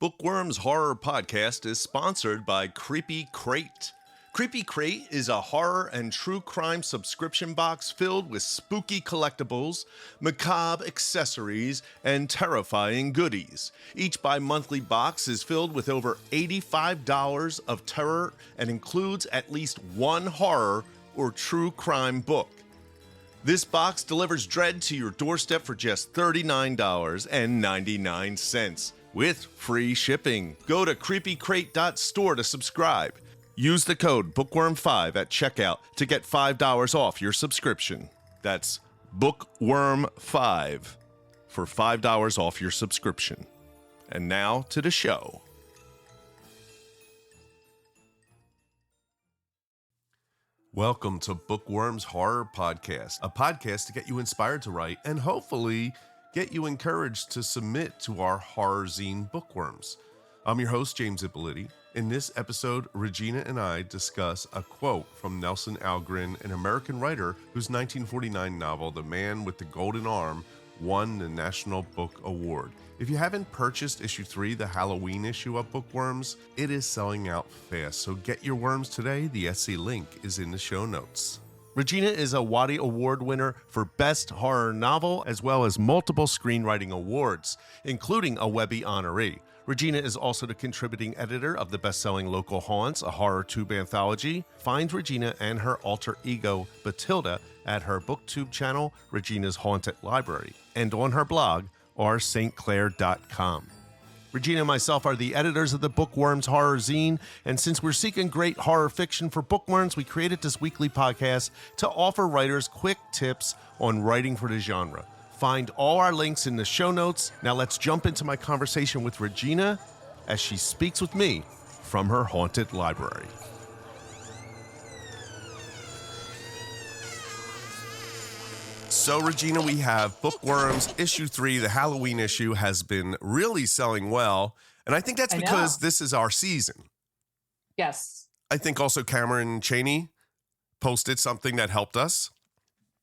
Book Worms Horror Podcast is sponsored by Creepy Crate. Creepy Crate is a horror and true crime subscription box filled with spooky collectibles, macabre accessories, and terrifying goodies. Each bi-monthly box is filled with over $85 of terror and includes at least one horror or true crime book. This box delivers dread to your doorstep for just $39.99 with free shipping. Go to creepycrate.store to subscribe. Use the code BOOKWORM5 at checkout to get $5 off your subscription. That's BOOKWORM5 for $5 off your subscription. And now to the show. Welcome to Book Worms Horror Podcast, a podcast to get you inspired to write and hopefully get you encouraged to submit to our horror zine Bookworms. I'm your host, James Ippoliti. In this episode, Regina and I discuss a quote from Nelson Algren, an American writer whose 1949 novel, The Man with the Golden Arm, won the National Book Award. If you haven't purchased issue 3, the Halloween issue of Bookworms, it is selling out fast, so get your worms today. The Etsy link is in the show notes. Regina is a Waddy Award winner for Best Horror Novel, as well as multiple screenwriting awards, including a Webby honoree. Regina is also the contributing editor of the best-selling Local Haunts, a horror tube anthology. Find Regina and her alter ego, Batilda, at her booktube channel, Regina's Haunted Library, and on her blog, rstclair.com. Regina and myself are the editors of the Book Worms Horror Zine, and since we're seeking great horror fiction for bookworms, we created this weekly podcast to offer writers quick tips on writing for the genre. Find all our links in the show notes. Now let's jump into my conversation with Regina as she speaks with me from her haunted library. So, Regina, we have Bookworms issue 3, the Halloween issue, has been really selling well. And I think that's because this is our season. Yes. I think also Cameron Chaney posted something that helped us.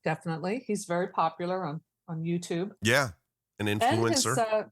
Definitely. He's very popular on YouTube. Yeah, an influencer.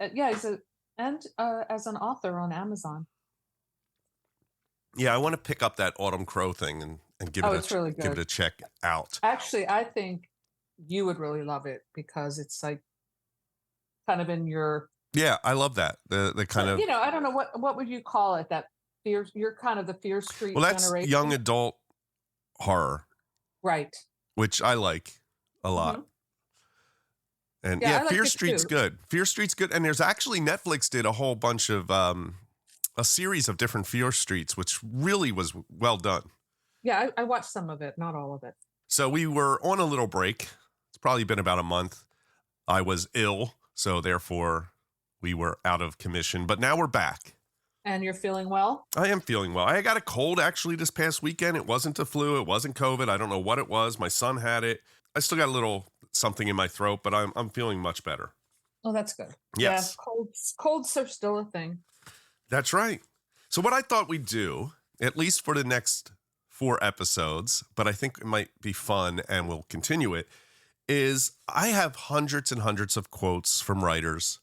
And as an author on Amazon. Yeah, I want to pick up that Autumn Crow thing and give it a check out. Actually, I think you would really love it because it's like kind of in your... Yeah, I love that. The kind of... I don't know, what would you call it? That fear, you're kind of the Fear Street generation. Well, that's young adult horror. Right. Which I like a lot. Mm-hmm. And yeah, Fear Street's good. Fear Street's good. And there's actually, Netflix did a whole bunch of, a series of different Fear Streets, which really was well done. Yeah, I watched some of it, not all of it. So we were on a little break. It's probably been about a month. I was ill, so therefore we were out of commission. But now we're back. And you're feeling well? I am feeling well. I got a cold actually this past weekend. It wasn't the flu. It wasn't COVID. I don't know what it was. My son had it. I still got a little something in my throat, but I'm feeling much better. Oh, that's good. Yes. Yeah, colds are still a thing. That's right. So what I thought we'd do, at least for the next 4 episodes, but I think it might be fun and we'll continue it, is I have hundreds and hundreds of quotes from writers.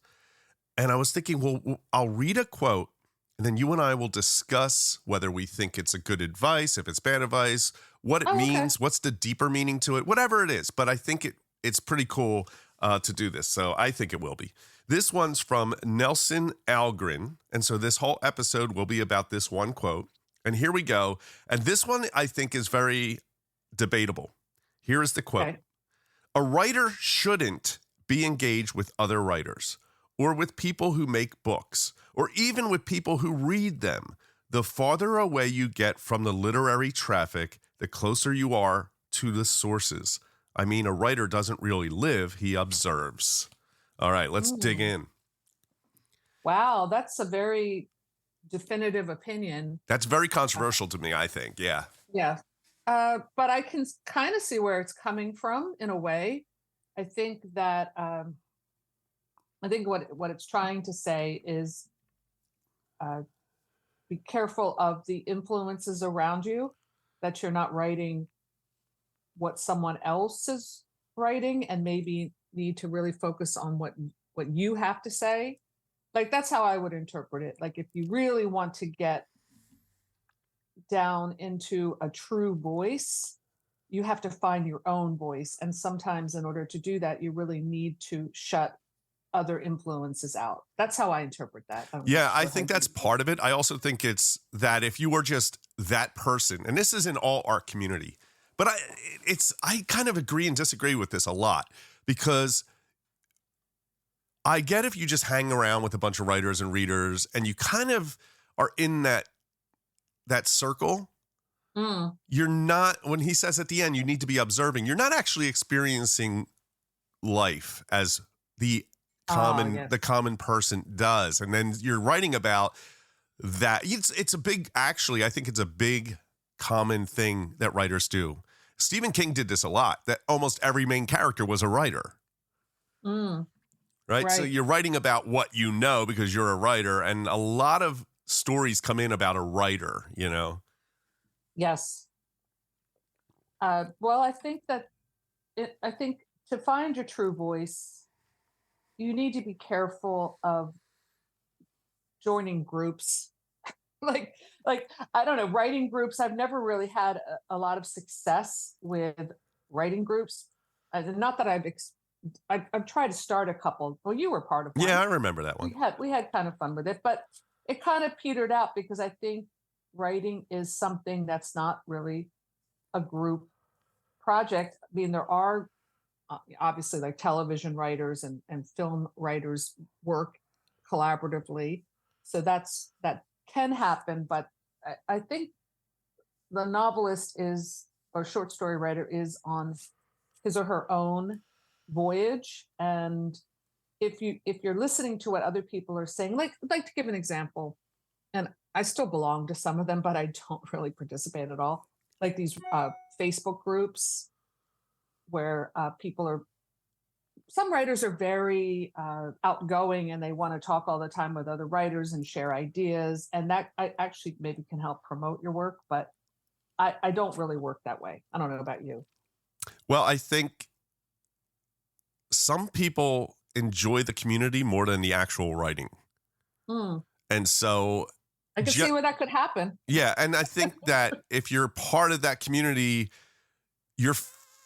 And I was thinking, well, I'll read a quote and then you and I will discuss whether we think it's a good advice, if it's bad advice, what it means, what's the deeper meaning to it, whatever it is. But I think it's pretty cool to do this. So I think it will be. This one's from Nelson Algren. And so this whole episode will be about this one quote. And here we go. And this one I think is very debatable. Here is the quote. Okay. A writer shouldn't be engaged with other writers or with people who make books or even with people who read them. The farther away you get from the literary traffic, the closer you are to the sources. I mean, a writer doesn't really live, he observes. All right, let's dig in. Wow, that's a very definitive opinion. That's very controversial to me, I think. Yeah. Yeah. But I can kind of see where it's coming from in a way. I think that what it's trying to say is be careful of the influences around you, that you're not writing what someone else is writing and maybe need to really focus on what you have to say Like that's how I would interpret it. Like if you really want to get down into a true voice, you have to find your own voice. And sometimes in order to do that, you really need to shut other influences out. That's how I interpret that. I don't know. Yeah, I How think you that's would feel. part of it. I also think it's that if you were just that person, and this is in all art community, but I kind of agree and disagree with this a lot because I get if you just hang around with a bunch of writers and readers and you kind of are in that circle, Mm. you're not, when he says at the end, you need to be observing, you're not actually experiencing life as the Ah, common person does. And then you're writing about that. It's a big, actually, I think it's a big common thing that writers do. Stephen King did this a lot, that almost every main character was a writer. Mm. Right. So Right. you're writing about what you know because you're a writer, and a lot of stories come in about a writer, you know? Yes. Well, I think that I think to find your true voice, you need to be careful of joining groups. like I don't know, writing groups. I've never really had a lot of success with writing groups. Not that I've tried to start a couple. Well, you were part of Yeah, one. I remember that one. We had kind of fun with it, but it kind of petered out because I think writing is something that's not really a group project. I mean, there are obviously like television writers and film writers work collaboratively, so that can happen. But I think the novelist is or short story writer is on his or her own voyage, and if you're listening to what other people are saying, like to give an example, and I still belong to some of them, but I don't really participate at all. Like these Facebook groups where people are some writers are very outgoing and they want to talk all the time with other writers and share ideas, and that I actually maybe can help promote your work, but I don't really work that way. I don't know about you. Well, I think some people enjoy the community more than the actual writing. Hmm. And so, I can see where that could happen. yeah. And I think that if you're part of that community, you're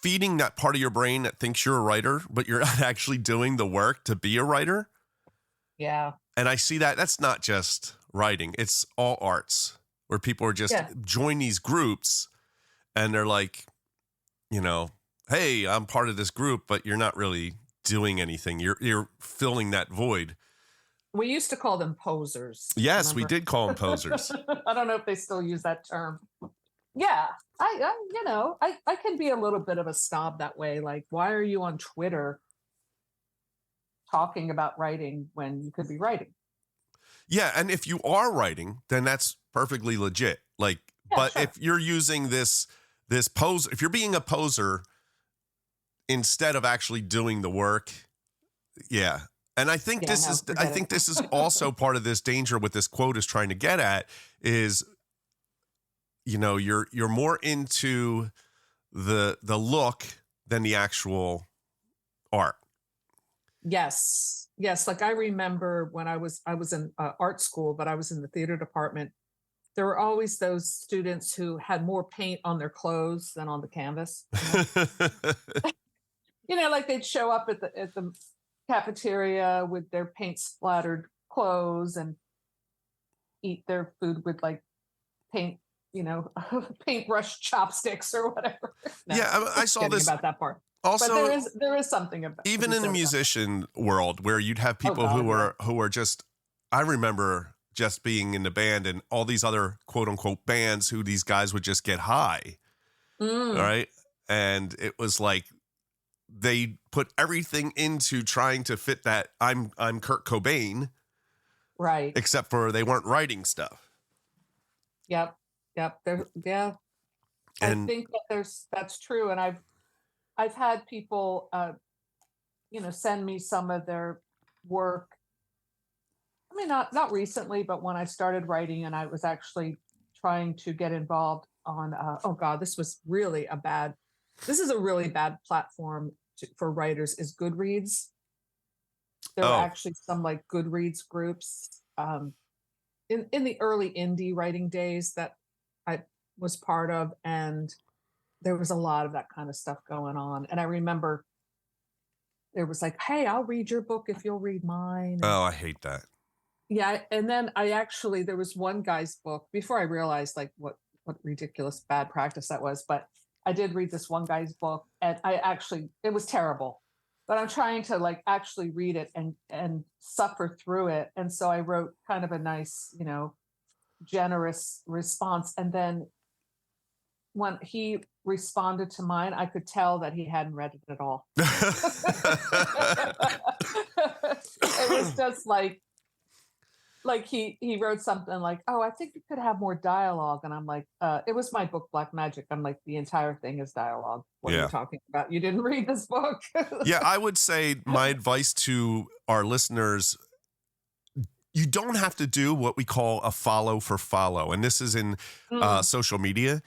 feeding that part of your brain that thinks you're a writer, but you're not actually doing the work to be a writer. Yeah. And I see that that's not just writing, it's all arts where people are just Yeah. join these groups and they're like, you know, hey, I'm part of this group, but you're not really doing anything. You're filling that void. We used to call them posers. Yes, we Remember? did call them posers. I don't know if they still use that term. Yeah, I can be a little bit of a snob that way. Like, why are you on Twitter talking about writing when you could be writing? Yeah, and if you are writing, then that's perfectly legit. Like, Yeah, but sure. if you're using this pose, if you're being a poser instead of actually doing the work, yeah. And Yeah, no, I forget think it. this is also part of this danger what this quote is trying to get at is, you know, you're more into the look than the actual art. Yes, yes. Like I remember when I was in art school, but I was in the theater department. There were always those students who had more paint on their clothes than on the canvas. Like they'd show up at the cafeteria with their paint splattered clothes and eat their food with like paint, paintbrush chopsticks or whatever. No, Yeah, I just saw kidding this about that part. But also there is something about to even be in the said about that. musician world where you'd have Oh people God, yeah. who are just, I remember just being in the band and all these other quote unquote bands who these guys would just get high. All Mm, right. And it was like they put everything into trying to fit that I'm Kurt Cobain, right. except for they weren't writing stuff. Yep. Yep. Yeah. I And think that that's true. And I've had people send me some of their work. I mean, not recently, but when I started writing and I was actually trying to get involved on oh God, this is a really bad platform for writers is Goodreads. There were Oh, actually some like Goodreads groups in the early indie writing days that I was part of, and there was a lot of that kind of stuff going on. And I remember there was like, "Hey, I'll read your book if you'll read mine." And I hate that. yeah, and then I actually there was one guy's book before I realized like what ridiculous bad practice that was, but I did read this one guy's book and I actually it was terrible. But I'm trying to like actually read it and suffer through it. And so I wrote kind of a nice, generous response. And then when he responded to mine, I could tell that he hadn't read it at all. It was just like he wrote something like, "Oh, I think you could have more dialogue," and I'm like, it was my book Black Magic. I'm like, the entire thing is dialogue. What are you Yeah. talking about? You didn't read this book. Yeah, I would say my advice to our listeners, you don't have to do what we call a follow for follow. And this is in Mm, social media.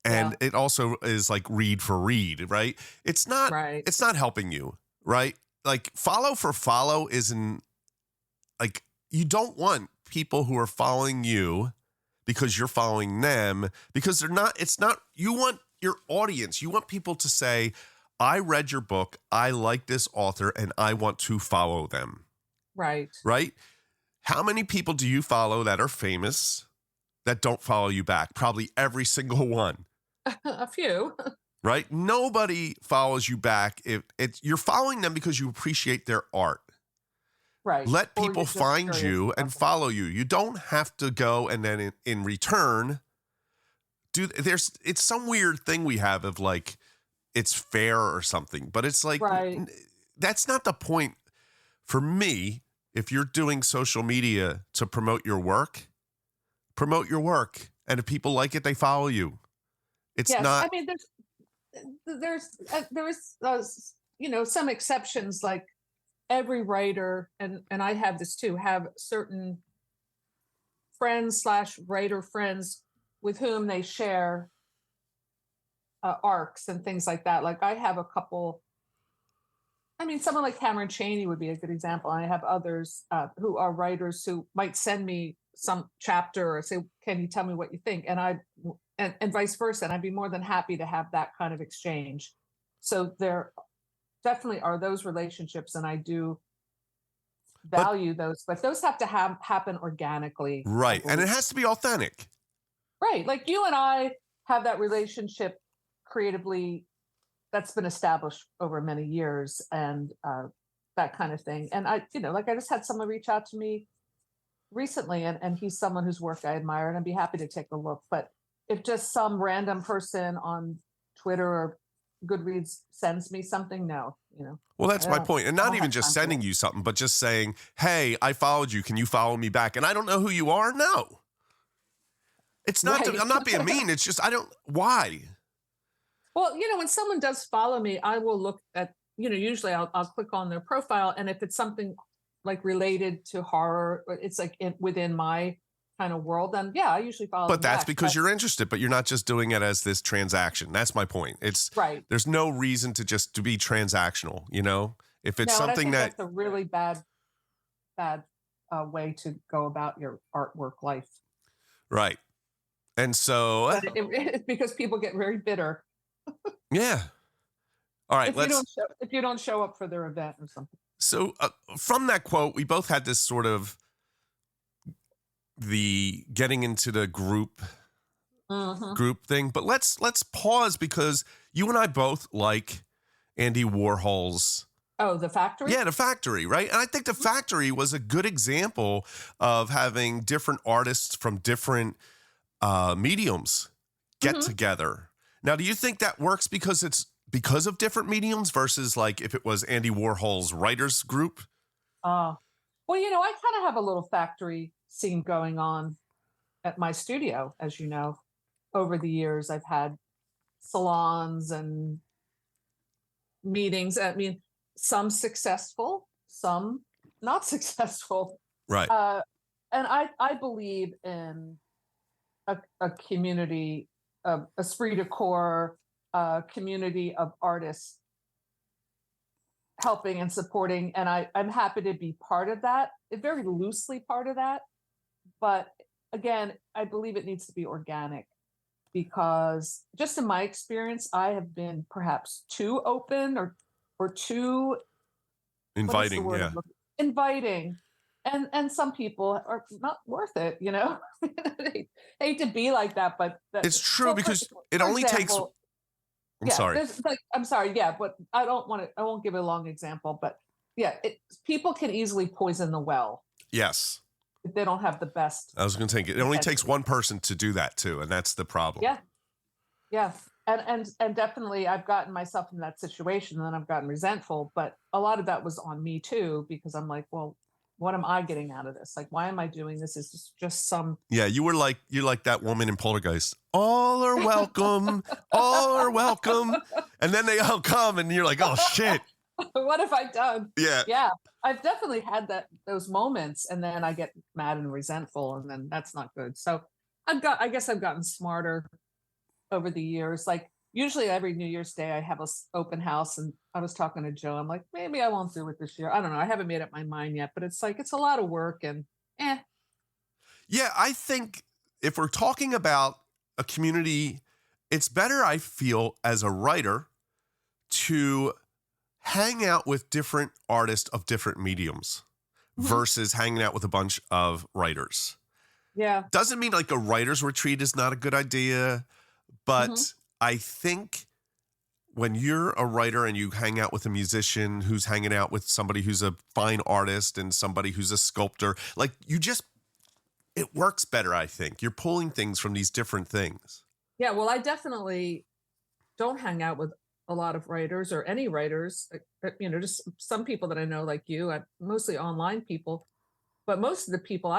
And yeah, it also is like read for read, right? right, It's not helping you, right? Like follow for follow isn't like you don't want people who are following you because you're following them because it's not you want your audience. You want people to say, "I read your book, I like this author and I want to follow them." right. Right? How many people do you follow that are famous that don't follow you back? Probably every single one. A few, Right? Nobody follows you back if you're following them because you appreciate their art. right. Let Or people you're just find curious you and about them. follow you. You don't have to go and then in return it's some weird thing we have of like it's fair or something, but it's like Right. that's not the point for me. If you're doing social media to promote your work, promote your work. And if people like it, they follow you. It's Yes, I not mean, there's some exceptions. Like every writer, and I have this too, have certain friends slash writer friends with whom they share arcs and things like that. Like I have a couple. I mean, someone like Cameron Chaney would be a good example. I have others who are writers who might send me some chapter or say, "Can you tell me what you think?" And vice versa. And I'd be more than happy to have that kind of exchange. So there definitely are those relationships, and I do but value those, but those have to happen organically, I right. And believe. it has to be authentic. Right. Like you and I have that relationship creatively that's been established over many years and that kind of thing. And like I just had someone reach out to me recently and he's someone whose work I admire and I'd be happy to take a look. But if just some random person on Twitter or Goodreads sends me something, no, Well, I that's my don't point. And I not don't even have just time for sending that. you something, but just saying, "Hey, I followed you. Can you follow me back?" And I don't know who you are. No. It's not Right. I'm not being mean. It's just I don't why? Well, when someone does follow me, I will look at, usually I'll click on their profile. And if it's something like related to horror, or it's like within my kind of world, then yeah, I usually follow But them that's back. because But you're interested, but you're not just doing it as this transaction. That's my point. right. There's no reason to be transactional, you know? If it's No, and I something think that that's a really bad way to go about your artwork life. right. And so, But it's because people get very bitter yeah. All right, if you don't show up for their event or something. so from that quote, we both had this sort of the getting into the Hmm. group thing, but let's pause because you and I both like Andy Warhol's Oh, the factory. the factory, right? And I think the factory was a good example of having different artists from different mediums get Hmm. together. Now, do you think that works because it's because of different mediums versus like if it was Andy Warhol's writers group? Well, I kind of have a little factory scene going on at my studio, as you know. Over the years, I've had salons and meetings. I mean, some successful, some not successful. Right. Uh, and I believe in a community, of esprit de corps, a community of artists helping and supporting, and I'm happy to be part of that, very loosely part of that. But again, I believe it needs to be organic because just in my experience, I have been perhaps too open or too, what is the Inviting, word yeah. I'm looking, inviting. And some people are not worth it, you know. I hate to be like that, but It's true so because it for only takes. example, I'm yeah, sorry. there's like, I'm sorry, yeah, but I won't give a long example, but yeah, people can easily poison the well Yes. if they don't have the best I was going to take it. It only takes intentions. one person to do that too, and that's the problem. Yeah, yeah. And definitely I've gotten myself in that situation and then I've gotten resentful, but a lot of that was on me too, because I'm like, well, what am I getting out of this? Like, why am I doing this? Is this just some Yeah, you're like that woman in Poltergeist. All are welcome. All are welcome. And then they all come, and you're like, oh shit. what have I done? Yeah. Yeah. I've definitely had those moments and then I get mad and resentful and then that's not good. So I guess I've gotten smarter over the years. Like usually every New Year's Day I have a open house and I was talking to Joe. I'm like, maybe I won't do it this year. I don't know. I haven't made up my mind yet, but it's like it's a lot of work and eh. Yeah, I think if we're talking about a community, it's better, I feel, as a writer to hang out with different artists of different mediums Mhm. versus hanging out with a bunch of writers. Yeah. Doesn't mean like a writer's retreat is not a good idea, Hmm. but I think when you're a writer and you hang out with a musician who's hanging out with somebody who's a fine artist and somebody who's a sculptor, like it works better, I think. You're pulling things from these different things. Yeah. Well, I definitely don't hang out with a lot of writers or any writers, just some people that I know like you, mostly online people, but most of the people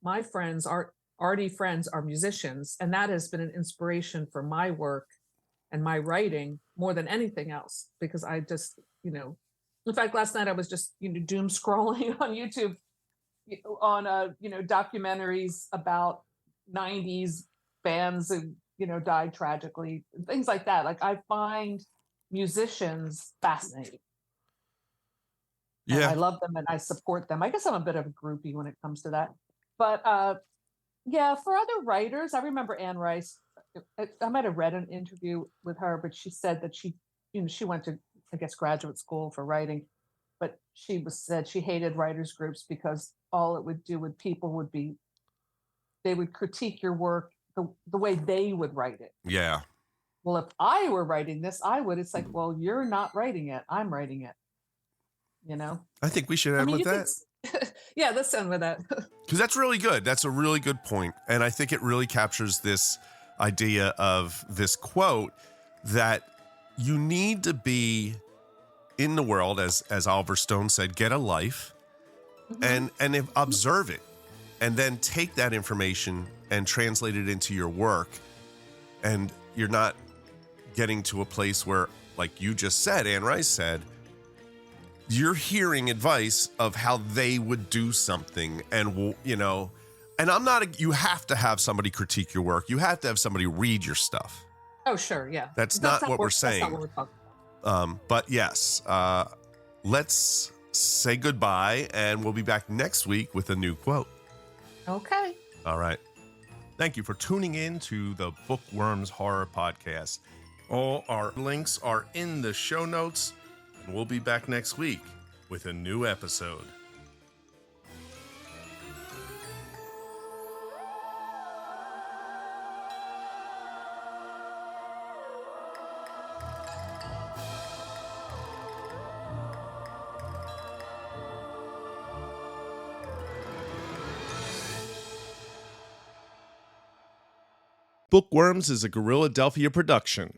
my friends are arty friends are musicians, and that has been an inspiration for my work and my writing more than anything else because I just, in fact, last night I was just, doom scrolling on YouTube on documentaries about 90s bands who died tragically, things like that. Like I find musicians fascinating and Yeah. I love them and I support them. I guess I'm a bit of a groupie when it comes to that, but yeah, for other writers, I remember Anne Rice. I might have read an interview with her, but she said that she went to, I guess, graduate school for writing, but said she hated writers groups because all it would do with people would be they would critique your work the way they would write it. Yeah. Well, if I were writing this, I would. It's like, well, you're not writing it. I'm writing it. You know. I think we should I end mean, with you could. that. Yeah, let's end with that. Because that's really good. That's a really good point. And I think it really captures this idea of this quote that you need to be in the world, as Oliver Stone said, get a life Mhm. and observe it. And then take that information and translate it into your work. And you're not getting to a place where, like you just said, Anne Rice said, you're hearing advice of how they would do something. And, and I'm not, you have to have somebody critique your work. You have to have somebody read your stuff. Oh, sure, yeah. That's not what we're That's not saying. what we're talking about. But yes, let's say goodbye and we'll be back next week with a new quote. Okay. All right. Thank you for tuning in to the Book Worms Horror Podcast. All our links are in the show notes, and we'll be back next week with a new episode. Bookworms is a Guerrilladelphia production.